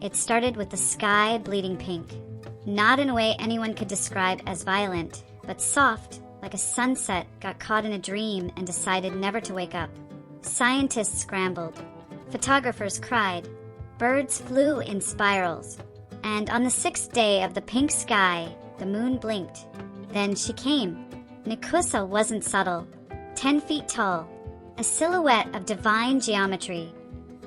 It started with the sky bleeding pink, not in a way anyone could describe as violent, but soft, like a sunset got caught in a dream and decided never to wake up. Scientists scrambled. Photographers cried. Birds flew in spirals. And on the 6th day of the pink sky, the moon blinked. Then she came. Nikusa wasn't subtle. 10 feet tall. A silhouette of divine geometry.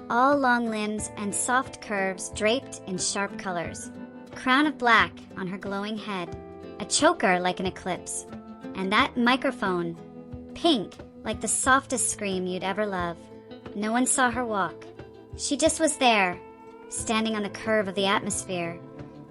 All long limbs and soft curves draped in sharp colors. Crown of black on her glowing head. A choker like an eclipse. And that microphone, pink, like the softest scream you'd ever love. No one saw her walk. She just was there, standing on the curve of the atmosphere,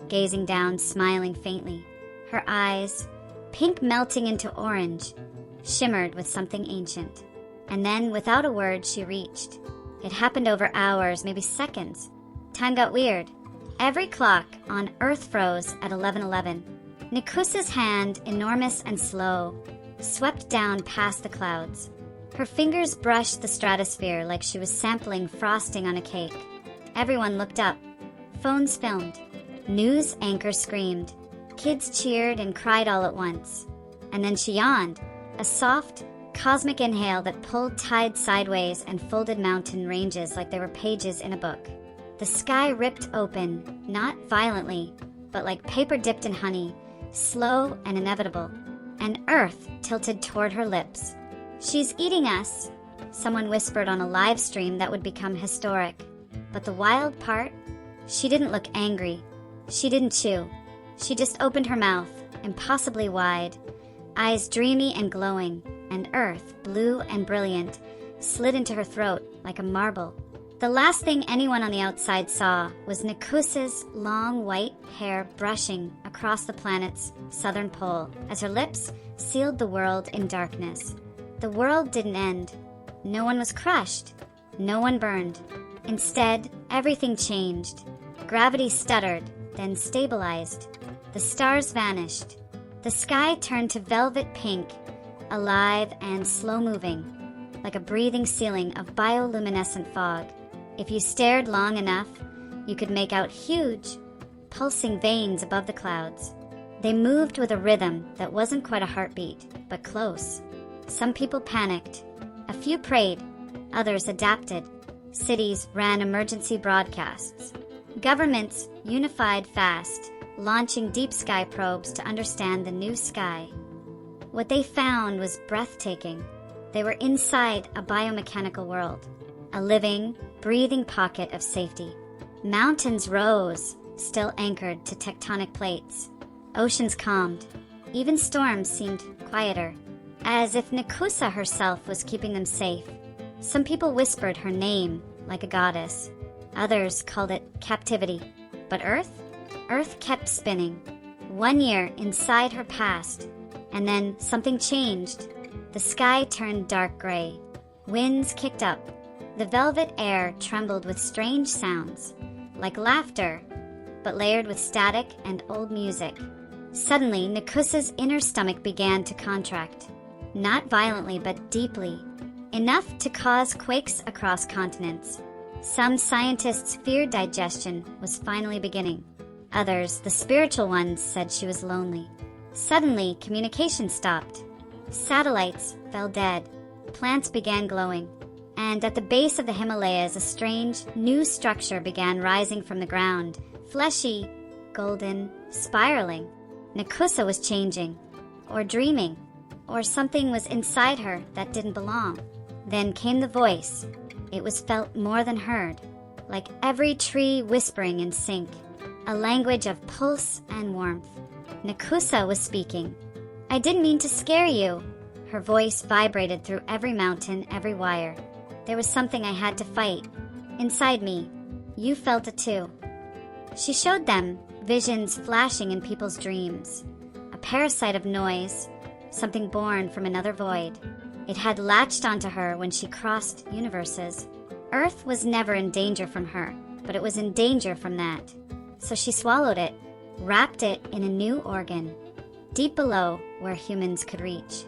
gazing down, smiling faintly. Her eyes, pink melting into orange, shimmered with something ancient. And then, without a word, she reached. It happened over hours, maybe seconds. Time got weird. Every clock on Earth froze at 11:11. Nikusa's hand, enormous and slow, swept down past the clouds. Her fingers brushed the stratosphere like she was sampling frosting on a cake. Everyone looked up. Phones filmed. News anchors screamed. Kids cheered and cried all at once. And then she yawned, a soft, cosmic inhale that pulled tide sideways and folded mountain ranges like they were pages in a book. The sky ripped open, not violently, but like paper dipped in honey, slow and inevitable. And Earth tilted toward her lips. "She's eating us," someone whispered on a live stream that would become historic. But the wild part? She didn't look angry. She didn't chew. She just opened her mouth, impossibly wide, eyes dreamy and glowing, and Earth, blue and brilliant, slid into her throat like a marble. The last thing anyone on the outside saw was Nikusa's long white hair brushing across the planet's southern pole as her lips sealed the world in darkness. The world didn't end. No one was crushed. No one burned. Instead, everything changed. Gravity stuttered, then stabilized. The stars vanished. The sky turned to velvet pink, alive and slow-moving, like a breathing ceiling of bioluminescent fog. If you stared long enough, you could make out huge, pulsing veins above the clouds. They moved with a rhythm that wasn't quite a heartbeat, but close. Some people panicked. A few prayed. Others adapted. Cities ran emergency broadcasts. Governments unified fast, launching deep sky probes to understand the new sky. What they found was breathtaking. They were inside a biomechanical world, a living, breathing pocket of safety. Mountains rose, still anchored to tectonic plates. Oceans calmed. Even storms seemed quieter, as if Nikusa herself was keeping them safe. Some people whispered her name like a goddess. Others called it captivity. But Earth kept spinning. 1 year inside her past, and then something changed. The sky turned dark gray. Winds kicked up. The velvet air trembled with strange sounds, like laughter, but layered with static and old music. Suddenly, Nikusa's inner stomach began to contract. Not violently, but deeply. Enough to cause quakes across continents. Some scientists feared digestion was finally beginning. Others, the spiritual ones, said she was lonely. Suddenly, communication stopped. Satellites fell dead. Plants began glowing. And at the base of the Himalayas, a strange, new structure began rising from the ground. Fleshy, golden, spiraling. Nikusa was changing. Or dreaming. Or something was inside her that didn't belong. Then came the voice. It was felt more than heard, like every tree whispering in sync, a language of pulse and warmth. Nikusa was speaking. "I didn't mean to scare you." Her voice vibrated through every mountain, every wire. There was something I had to fight. Inside me. You felt it too. She showed them, visions flashing in people's dreams. A parasite of noise, something born from another void. It had latched onto her when she crossed universes. Earth was never in danger from her, but it was in danger from that. So she swallowed it, wrapped it in a new organ. Deep below, where humans could reach.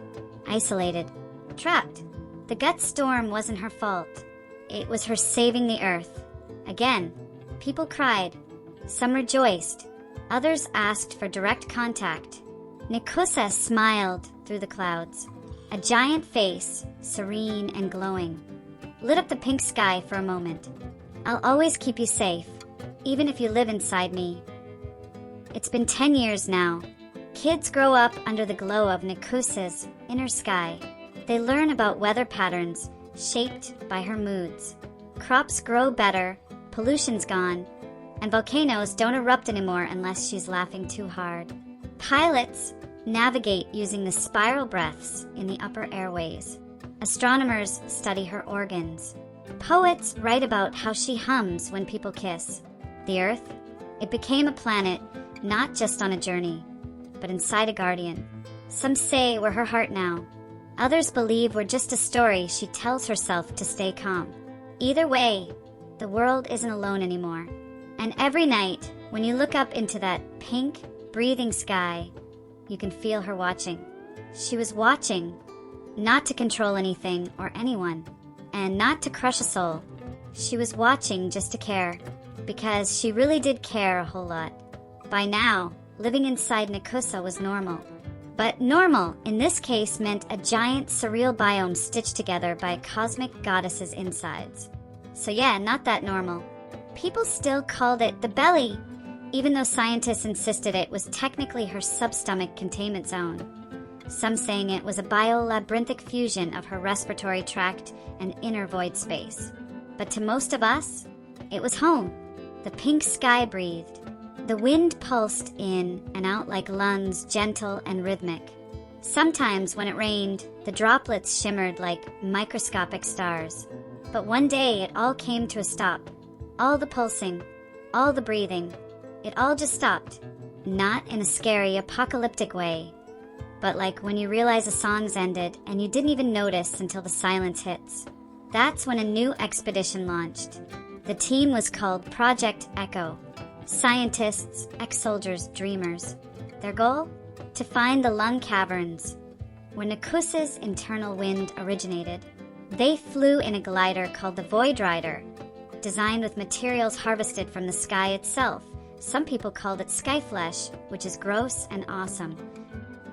Isolated. Trapped. The gut storm wasn't her fault. It was her saving the Earth. Again, people cried. Some rejoiced. Others asked for direct contact. Nikusa smiled through the clouds. A giant face, serene and glowing, lit up the pink sky for a moment. I'll always keep you safe, even if you live inside me. It's been 10 years now. Kids grow up under the glow of Nikusa's inner sky. They learn about weather patterns shaped by her moods. Crops grow better, pollution's gone, and volcanoes don't erupt anymore unless she's laughing too hard. Pilots navigate using the spiral breaths in the upper airways. Astronomers study her organs. Poets write about how she hums when people kiss. The Earth, it became a planet not just on a journey, but inside a guardian. Some say we're her heart now. Others believe we're just a story she tells herself to stay calm. Either way, the world isn't alone anymore. And every night, when you look up into that pink, breathing sky, you can feel her watching. She was watching, not to control anything or anyone, and not to crush a soul. She was watching just to care, because she really did care a whole lot. By now, living inside Nikusa was normal. But normal, in this case, meant a giant surreal biome stitched together by cosmic goddesses' insides. So yeah, not that normal. People still called it the belly, even though scientists insisted it was technically her substomach containment zone. Some saying it was a biolabyrinthic fusion of her respiratory tract and inner void space. But to most of us, it was home. The pink sky breathed. The wind pulsed in and out like lungs, gentle and rhythmic. Sometimes when it rained, the droplets shimmered like microscopic stars. But one day it all came to a stop. All the pulsing, all the breathing, it all just stopped. Not in a scary, apocalyptic way, but like when you realize a song's ended and you didn't even notice until the silence hits. That's when a new expedition launched. The team was called Project Echo. Scientists, ex-soldiers, dreamers. Their goal? To find the lung caverns, where Nikusa's internal wind originated. They flew in a glider called the Void Rider, designed with materials harvested from the sky itself. Some people called it skyflesh, which is gross and awesome.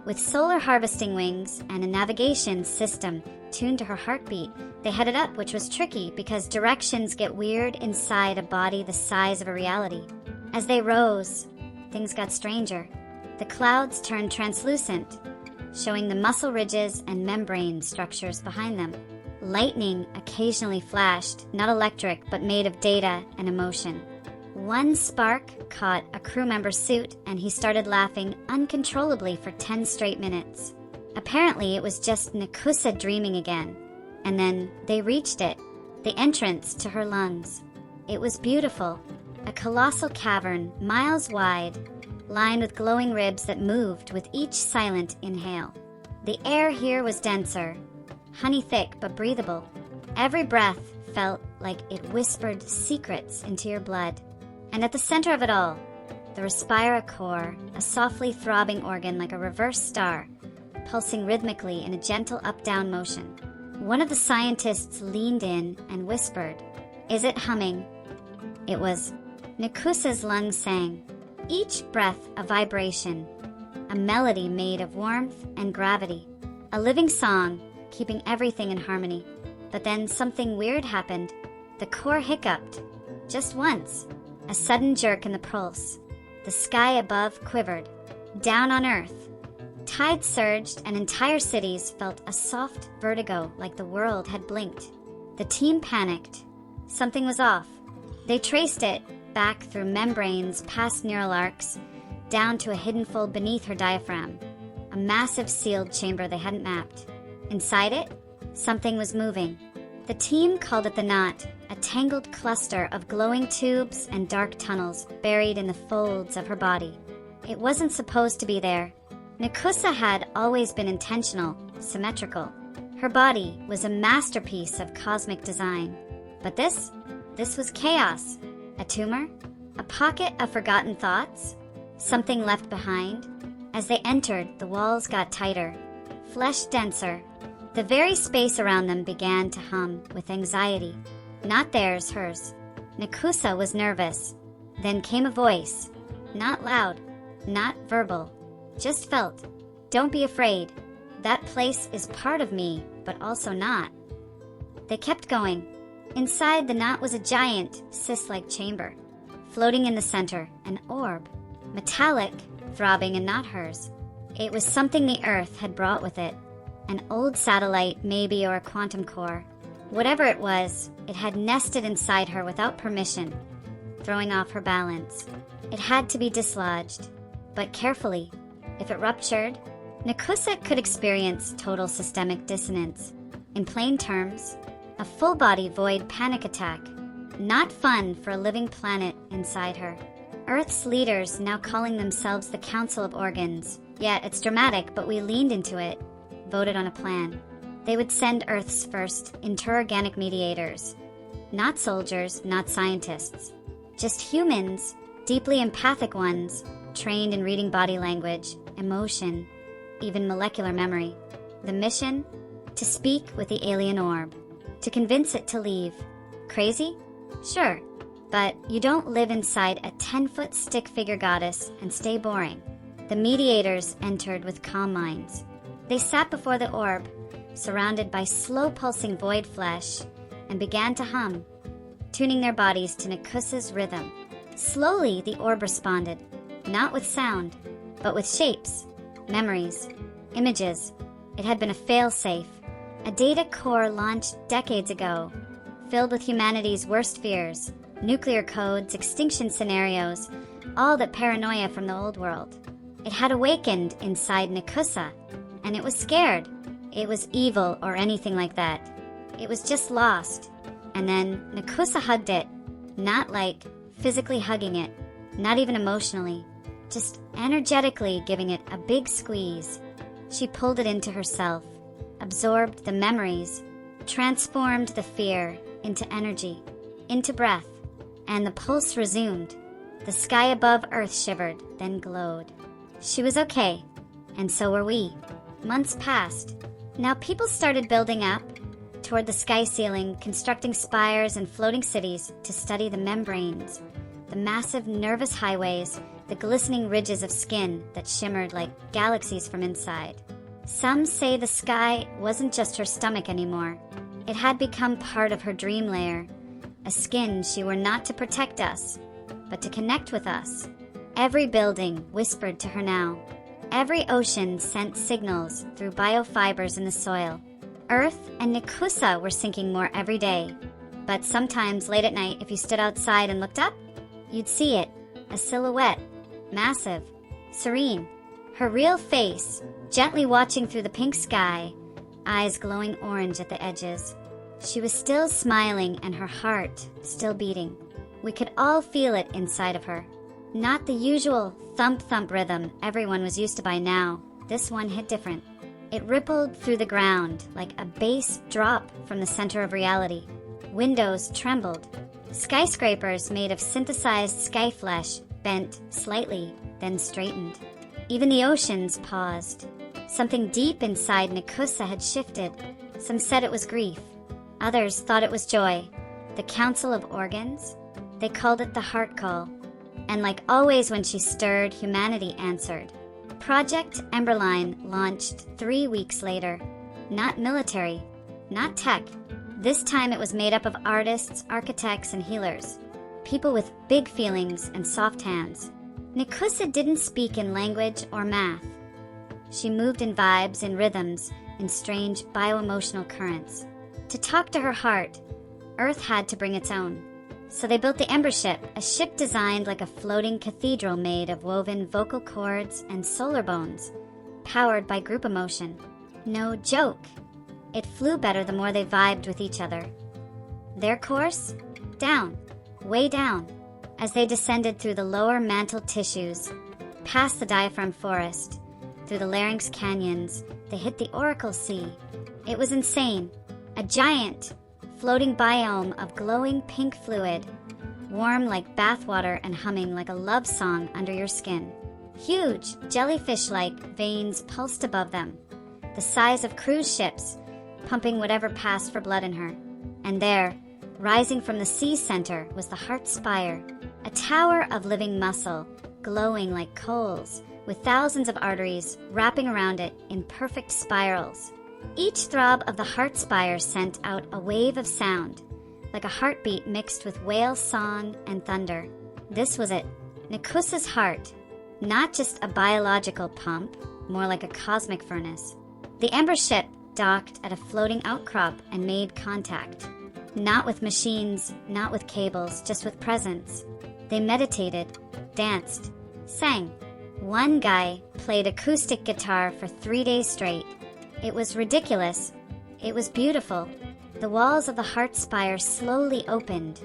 With solar harvesting wings and a navigation system tuned to her heartbeat, they headed up, which was tricky because directions get weird inside a body the size of a reality. As they rose, things got stranger. The clouds turned translucent, showing the muscle ridges and membrane structures behind them. Lightning occasionally flashed, not electric, but made of data and emotion. One spark caught a crew member's suit, and he started laughing uncontrollably for 10 straight minutes. Apparently, it was just Nikusa dreaming again. And then they reached it, the entrance to her lungs. It was beautiful, a colossal cavern, miles wide, lined with glowing ribs that moved with each silent inhale. The air here was denser, honey-thick but breathable. Every breath felt like it whispered secrets into your blood. And at the center of it all, the respira core, a softly throbbing organ like a reverse star, pulsing rhythmically in a gentle up-down motion. One of the scientists leaned in and whispered, "Is it humming?" It was. Nikusa's lungs sang, each breath a vibration, a melody made of warmth and gravity, a living song, keeping everything in harmony. But then something weird happened. The core hiccuped, just once, a sudden jerk in the pulse. The sky above quivered. Down on Earth, tides surged and entire cities felt a soft vertigo like the world had blinked. The team panicked. Something was off. They traced it back through membranes, past neural arcs, down to a hidden fold beneath her diaphragm, a massive sealed chamber they hadn't mapped. Inside it, something was moving. The team called it the knot, a tangled cluster of glowing tubes and dark tunnels buried in the folds of her body. It wasn't supposed to be there. Nikusa had always been intentional, symmetrical. Her body was a masterpiece of cosmic design. But this was chaos. A tumor? A pocket of forgotten thoughts? Something left behind? As they entered, the walls got tighter, flesh denser. The very space around them began to hum with anxiety. Not theirs, hers. Nikusa was nervous. Then came a voice. Not loud, not verbal, just felt. Don't be afraid. That place is part of me, but also not. They kept going. Inside the knot was a giant, cyst-like chamber. Floating in the center, an orb. Metallic, throbbing and not hers. It was something the Earth had brought with it. An old satellite, maybe, or a quantum core. Whatever it was, it had nested inside her without permission, throwing off her balance. It had to be dislodged, but carefully. If it ruptured, Nikusa could experience total systemic dissonance. In plain terms, a full-body void panic attack. Not fun for a living planet inside her. Earth's leaders, now calling themselves the Council of Organs. Yeah, it's dramatic, but we leaned into it. Voted on a plan. They would send Earth's first interorganic mediators. Not soldiers, not scientists. Just humans, deeply empathic ones, trained in reading body language, emotion, even molecular memory. The mission? To speak with the alien orb. To convince it to leave. Crazy? Sure. But you don't live inside a 10-foot stick figure goddess and stay boring. The mediators entered with calm minds. They sat before the orb, surrounded by slow-pulsing void flesh, and began to hum, tuning their bodies to Nikusa's rhythm. Slowly, the orb responded, not with sound, but with shapes, memories, images. It had been a fail-safe, a data core launched decades ago, filled with humanity's worst fears, nuclear codes, extinction scenarios, all that paranoia from the old world. It had awakened inside Nikusa, and it was scared. It was evil or anything like that. It was just lost. And then Nikusa hugged it, not like physically hugging it, not even emotionally, just energetically giving it a big squeeze. She pulled it into herself, absorbed the memories, transformed the fear into energy, into breath, and the pulse resumed. The sky above Earth shivered, then glowed. She was okay, and so were we. Months passed. Now people started building up toward the sky ceiling, constructing spires and floating cities to study the membranes, the massive nervous highways, the glistening ridges of skin that shimmered like galaxies from inside. Some say the sky wasn't just her stomach anymore. It had become part of her dream layer, a skin she wore not to protect us, but to connect with us. Every building whispered to her now. Every ocean sent signals through biofibers in the soil. Earth and Nikusa were sinking more every day. But sometimes late at night, if you stood outside and looked up, you'd see it, a silhouette, massive, serene. Her real face, gently watching through the pink sky, eyes glowing orange at the edges. She was still smiling and her heart still beating. We could all feel it inside of her. Not the usual thump-thump rhythm everyone was used to by now. This one hit different. It rippled through the ground like a bass drop from the center of reality. Windows trembled. Skyscrapers made of synthesized sky flesh bent slightly, then straightened. Even the oceans paused. Something deep inside Nikusa had shifted. Some said it was grief. Others thought it was joy. The Council of Organs? They called it the heart call. And like always when she stirred, humanity answered. Project Emberline launched 3 weeks later. Not military, not tech. This time it was made up of artists, architects, and healers. People with big feelings and soft hands. Nikusa didn't speak in language or math. She moved in vibes, in rhythms, in strange bioemotional currents. To talk to her heart, Earth had to bring its own. So they built the Ember Ship, a ship designed like a floating cathedral made of woven vocal cords and solar bones, powered by group emotion. No joke. It flew better the more they vibed with each other. Their course? Down. Way down. As they descended through the lower mantle tissues, past the diaphragm forest, through the larynx canyons, they hit the Oracle Sea. It was insane. A giant, floating biome of glowing pink fluid, warm like bathwater and humming like a love song under your skin. Huge, jellyfish-like veins pulsed above them, the size of cruise ships, pumping whatever passed for blood in her. And there, rising from the sea center, was the heart spire, a tower of living muscle, glowing like coals, with thousands of arteries wrapping around it in perfect spirals. Each throb of the heart spire sent out a wave of sound, like a heartbeat mixed with whale song and thunder. This was it, Nikusa's heart, not just a biological pump, more like a cosmic furnace. The Ember ship docked at a floating outcrop and made contact. Not with machines, not with cables, just with presence. They meditated, danced, sang. One guy played acoustic guitar for 3 days straight. It was ridiculous. It was beautiful. The walls of the heart spire slowly opened,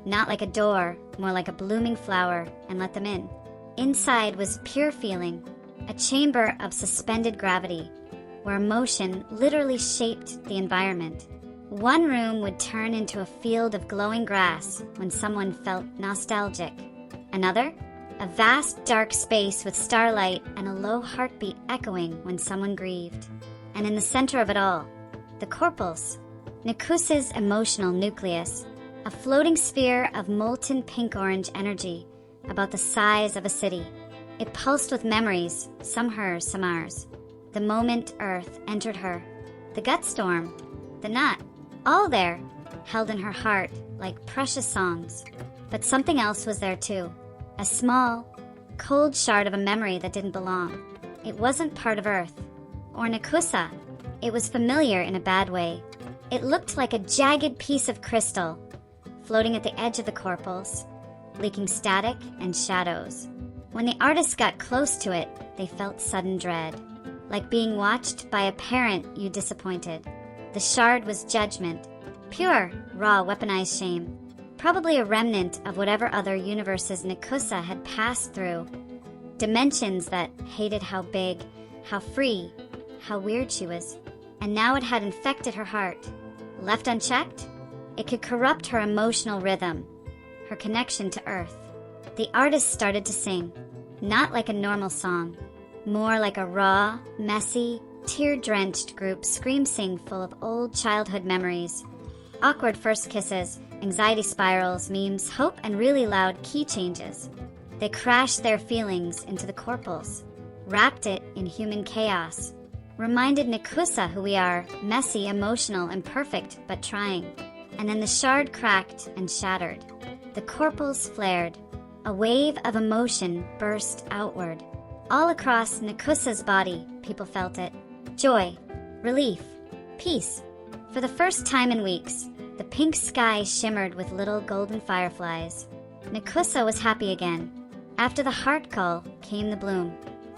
not like a door, more like a blooming flower, and let them in. Inside was pure feeling, a chamber of suspended gravity, where emotion literally shaped the environment. One room would turn into a field of glowing grass when someone felt nostalgic. Another, a vast dark space with starlight and a low heartbeat echoing when someone grieved. And in the center of it all, the corpus, Nikusa's emotional nucleus, a floating sphere of molten pink-orange energy about the size of a city. It pulsed with memories, some hers, some ours. The moment Earth entered her, the gut storm, the nut, all there, held in her heart like precious songs. But something else was there too, a small, cold shard of a memory that didn't belong. It wasn't part of Earth, or Nikusa. It was familiar in a bad way. It looked like a jagged piece of crystal, floating at the edge of the corpus, leaking static and shadows. When the artists got close to it, they felt sudden dread, like being watched by a parent you disappointed. The shard was judgment, pure, raw, weaponized shame, probably a remnant of whatever other universes Nikusa had passed through, dimensions that hated how big, how free, how weird she was. And now it had infected her heart. Left unchecked, it could corrupt her emotional rhythm, her connection to Earth. The artist started to sing, not like a normal song, more like a raw, messy, tear-drenched group scream-sing full of old childhood memories. Awkward first kisses, anxiety spirals, memes, hope, and really loud key changes. They crashed their feelings into the corpus, wrapped it in human chaos, reminded Nikusa who we are, messy, emotional, imperfect, but trying. And then the shard cracked and shattered. The corpus flared. A wave of emotion burst outward. All across Nikusa's body, people felt it. Joy, relief, peace. For the first time in weeks, the pink sky shimmered with little golden fireflies. Nikusa was happy again. After the heart call came the bloom.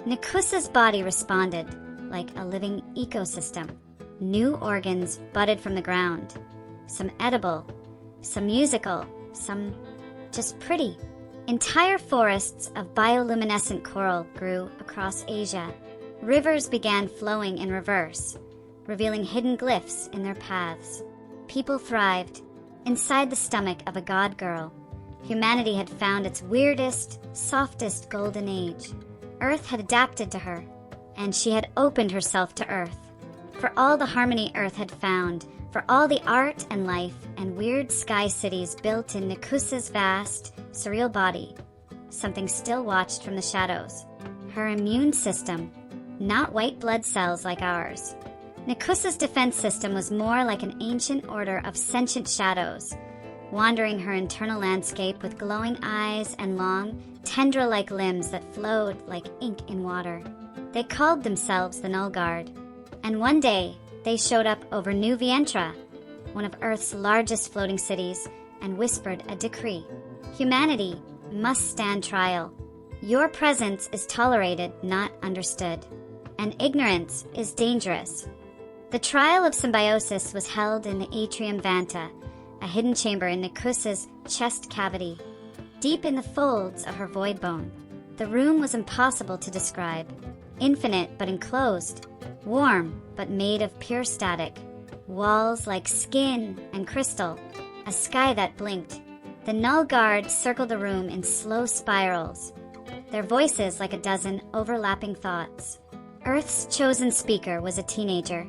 Nikusa's body responded like a living ecosystem. New organs budded from the ground. Some edible, some musical, some just pretty. Entire forests of bioluminescent coral grew across Asia. Rivers began flowing in reverse, revealing hidden glyphs in their paths. People thrived. Inside the stomach of a god girl, humanity had found its weirdest, softest golden age. Earth had adapted to her, and she had opened herself to Earth. For all the harmony Earth had found, for all the art and life and weird sky cities built in Nikusa's vast, surreal body, something still watched from the shadows. Her immune system, not white blood cells like ours. Nikusa's defense system was more like an ancient order of sentient shadows, wandering her internal landscape with glowing eyes and long, tendril-like limbs that flowed like ink in water. They called themselves the Null Guard. And one day, they showed up over New Vientra, one of Earth's largest floating cities, and whispered a decree. Humanity must stand trial. Your presence is tolerated, not understood. And ignorance is dangerous. The trial of symbiosis was held in the Atrium Vanta, a hidden chamber in Nikusa's chest cavity, deep in the folds of her void bone. The room was impossible to describe. Infinite but enclosed, warm but made of pure static, walls like skin and crystal, a sky that blinked. The Null Guard circled the room in slow spirals, their voices like a dozen overlapping thoughts. Earth's chosen speaker was a teenager.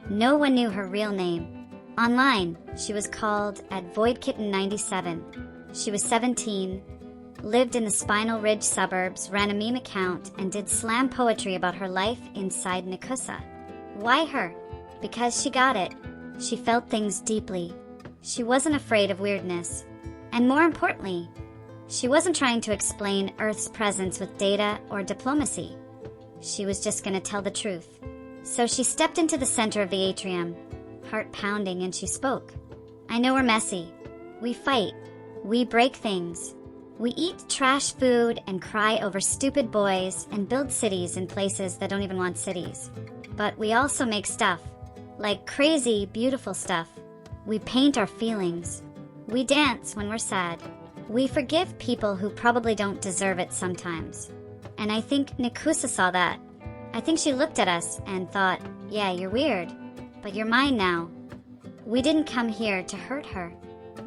No one knew her real name. Online, she was called at VoidKitten97. She was 17, lived in the Spinal Ridge suburbs, ran a meme account, and did slam poetry about her life inside Nikusa. Why her? Because she got it. She felt things deeply. She wasn't afraid of weirdness. And more importantly, she wasn't trying to explain Earth's presence with data or diplomacy. She was just going to tell the truth. So she stepped into the center of the atrium, heart pounding, and she spoke. I know we're messy. We fight. We break things. We eat trash food and cry over stupid boys and build cities in places that don't even want cities. But we also make stuff. Like crazy, beautiful stuff. We paint our feelings. We dance when we're sad. We forgive people who probably don't deserve it sometimes. And I think Nikusa saw that. I think she looked at us and thought, yeah, you're weird, but you're mine now. We didn't come here to hurt her.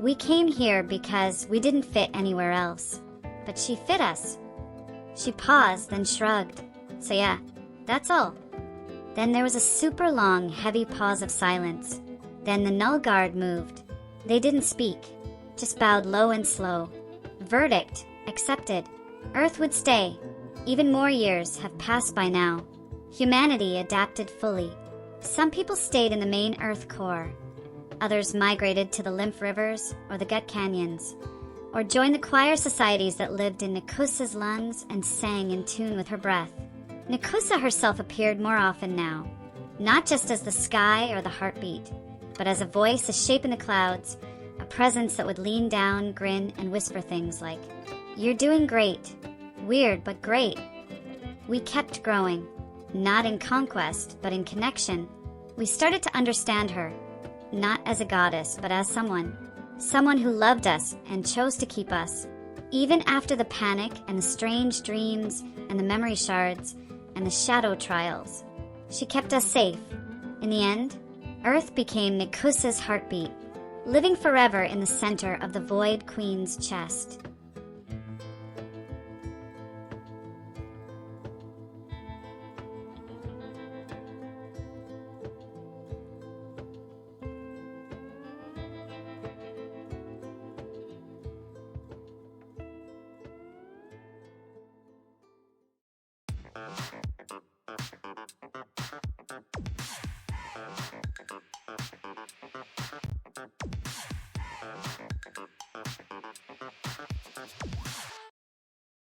We came here because we didn't fit anywhere else. But she fit us. She paused, then shrugged. So yeah, that's all. Then there was a super long, heavy pause of silence. Then the null guard moved. They didn't speak, just bowed low and slow. Verdict, accepted. Earth would stay. Even more years have passed by now. Humanity adapted fully. Some people stayed in the main Earth core. Others migrated to the lymph rivers or the gut canyons, or joined the choir societies that lived in Nikusa's lungs and sang in tune with her breath. Nikusa herself appeared more often now, not just as the sky or the heartbeat, but as a voice, a shape in the clouds, a presence that would lean down, grin, and whisper things like, "You're doing great. Weird, but great." We kept growing, not in conquest, but in connection. We started to understand her, not as a goddess, but as someone who loved us and chose to keep us. Even after the panic and the strange dreams and the memory shards and the shadow trials, she kept us safe. In the end, Earth became Nikusa's heartbeat, living forever in the center of the Void Queen's chest.